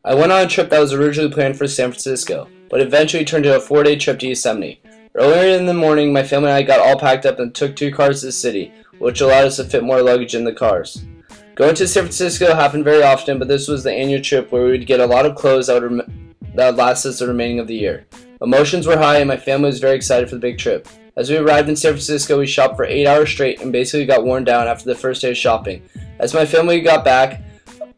I went on a trip that was originally planned for San Francisco, but eventually turned into a 4-day trip to Yosemite. Earlier in the morning, my family and I got all packed up and took 2 cars to the city, which allowed us to fit more luggage in the cars. Going to San Francisco happened very often, but this was the annual trip where we would get a lot of clothes that would last us the remaining of the year. Emotions were high and my family was very excited for the big trip. As we arrived in San Francisco, we shopped for 8 hours straight and basically got worn down after the first day of shopping. As my family got back,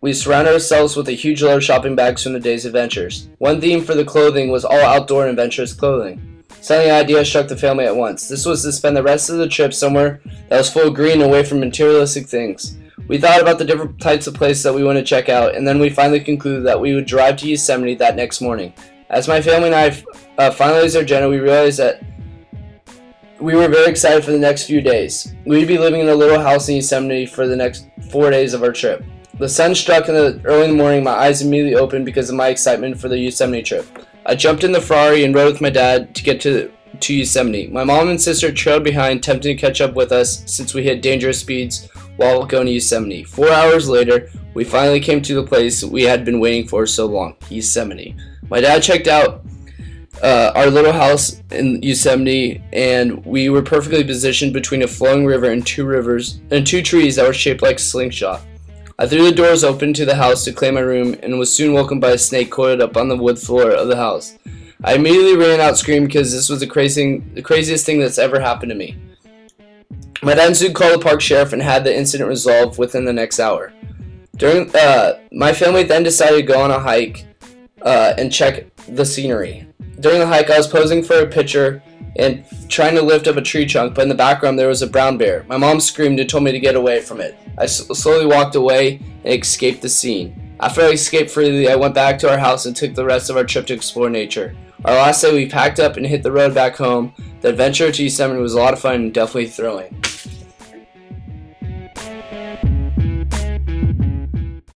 we surrounded ourselves with a huge load of shopping bags from the day's adventures. One theme for the clothing was all outdoor and adventurous clothing. Suddenly, an idea struck the family at once. This was to spend the rest of the trip somewhere that was full of green and away from materialistic things. We thought about the different types of places that we wanted to check out, and then we finally concluded that we would drive to Yosemite that next morning. As my family and I finalized our agenda, we realized that we were very excited for the next few days. We'd be living in a little house in Yosemite for the next 4 days of our trip. The sun struck early in the morning. My eyes immediately opened because of my excitement for the Yosemite trip. I jumped in the Ferrari and rode with my dad to get to Yosemite. My mom and sister trailed behind, tempting to catch up with us since we hit dangerous speeds while going to Yosemite. 4 hours later, we finally came to the place we had been waiting for so long, Yosemite. My dad checked out our little house in Yosemite, and we were perfectly positioned between a flowing river and two trees that were shaped like a slingshot. I threw the doors open to the house to claim my room and was soon welcomed by a snake coiled up on the wood floor of the house. I immediately ran out screaming because this was the craziest thing that's ever happened to me. My dad soon called the park sheriff and had the incident resolved within the next hour. My family then decided to go on a hike and check the scenery. During the hike, I was posing for a picture and trying to lift up a tree trunk, but in the background there was a brown bear. My mom screamed and told me to get away from it. I slowly walked away and escaped the scene. After I escaped freely, I went back to our house and took the rest of our trip to explore nature. Our last day, we packed up and hit the road back home. The adventure to Yosemite was a lot of fun and definitely thrilling.